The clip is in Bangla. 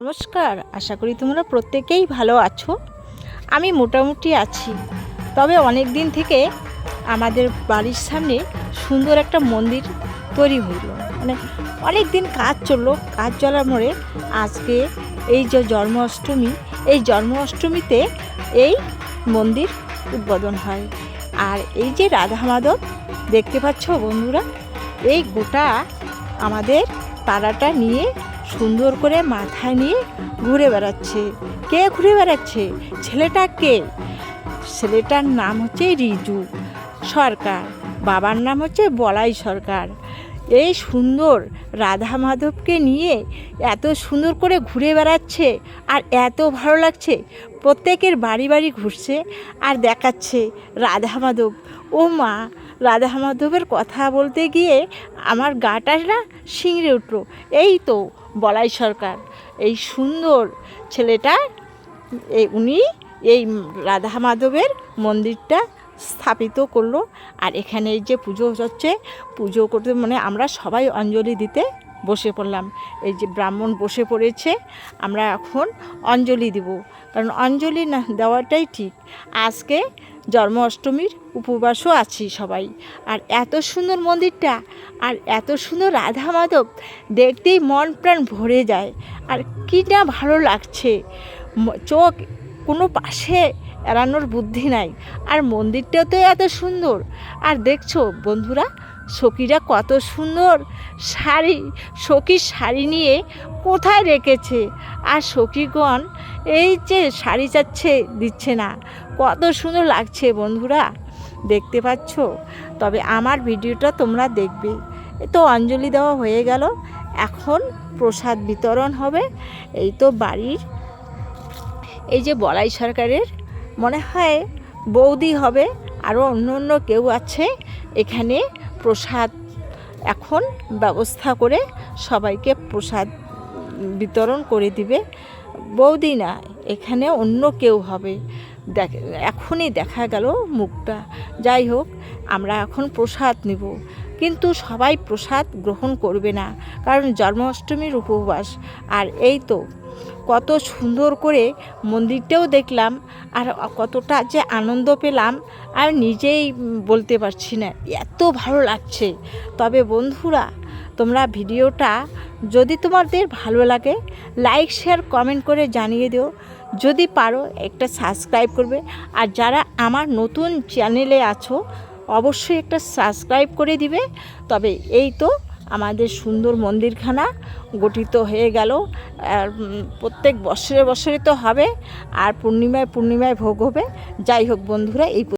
নমস্কার, আশা করি তোমরা প্রত্যেকেই ভালো আছো। আমি মোটামুটি আছি। তবে অনেক দিন থেকে আমাদের বাড়ির সামনে সুন্দর একটা মন্দির তৈরি হইল, মানে অনেক দিন কাজ চললো। কাজ চলার পরে আজকে এই যে জন্মাষ্টমী, এই জন্মাষ্টমীতে এই মন্দির উদ্বোধন হয়। আর এই যে রাধা মাধব দেখতে পাচ্ছ বন্ধুরা, এই গোটা আমাদের পাড়াটা নিয়ে সুন্দর করে মাথায় নিয়ে ঘুরে বেড়াচ্ছে। কে ঘুরে বেড়াচ্ছে? ছেলেটা কে? ছেলেটার নাম হচ্ছে রিজু সরকার, বাবার নাম হচ্ছে বলাই সরকার। এই সুন্দর রাধা মাধবকে নিয়ে এত সুন্দর করে ঘুরে বেড়াচ্ছে আর এত ভালো লাগছে। প্রত্যেকের বাড়ি বাড়ি ঘুরছে আর দেখাচ্ছে রাধা মাধব। ও মা, রাধা মাধবের কথা বলতে গিয়ে আমার গাটা না শিংড়ে উঠলো। এই তো বলাই সরকার, এই সুন্দর ছেলেটা, উনি এই রাধা মাধবের মন্দিরটা স্থাপিত করলো। আর এখানে এই যে পুজো হচ্ছে, পুজো করতে মানে আমরা সবাই অঞ্জলি দিতে বসে পড়লাম। এই যে ব্রাহ্মণ বসে পড়েছে, আমরা এখন অঞ্জলি দেব, কারণ অঞ্জলি না দেওয়াটাই ঠিক। আজকে জন্মাষ্টমীর উপবাসও আছি সবাই। আর এত সুন্দর মন্দিরটা আর এত সুন্দর রাধা মাধব দেখতেই মন প্রাণ ভরে যায়। আর কী না ভালো লাগছে, চোখ কোনো পাশে এড়ানোর বুদ্ধি নাই। আর মন্দিরটাও তো এত সুন্দর। আর দেখছো বন্ধুরা, সখীরা কত সুন্দর শাড়ি, সখীর শাড়ি নিয়ে কোথায় রেখেছে। আর সখীগণ এই যে শাড়ি চাচ্ছে, দিচ্ছে না। কত সুন্দর লাগছে বন্ধুরা, দেখতে পাচ্ছ। তবে আমার ভিডিওটা তোমরা দেখবে। তো অঞ্জলি দেওয়া হয়ে গেল, এখন প্রসাদ বিতরণ হবে। এই তো বাড়ির এই যে বলাই সরকারের মনে হয় বৌদি হবে, আরও অন্য অন্য কেউ আছে। এখানে প্রসাদ এখন ব্যবস্থা করে সবাইকে প্রসাদ বিতরণ করে দিবে। বৌদি না, এখানে অন্য কেউ হবে। এখনই দেখা গেল মুখটা। যাই হোক, আমরা এখন প্রসাদ নেব, কিন্তু সবাই প্রসাদ গ্রহণ করবে না, কারণ জন্মাষ্টমীর উপবাস। আর এই তো কত সুন্দর করে মন্দিরটাও দেখলাম, আর কতটা যে আনন্দ পেলাম আর নিজেই বলতে পারছি না, এত ভালো লাগছে। তবে বন্ধুরা, তোমরা ভিডিওটা যদি তোমাদের ভালো লাগে, লাইক শেয়ার কমেন্ট করে জানিয়ে দিও। যদি পারো একটা সাবস্ক্রাইব করবে। আর যারা আমার নতুন চ্যানেলে আছো, অবশ্যই একটা সাবস্ক্রাইব করে দিবে। তবে এই তো আমাদের সুন্দর মন্দিরখানা গঠিত হয়ে গেল। আর প্রত্যেক বছরে বছরে তো হবে, আর পূর্ণিমায় পূর্ণিমায় ভোগ হবে। যাই হোক বন্ধুরা, এই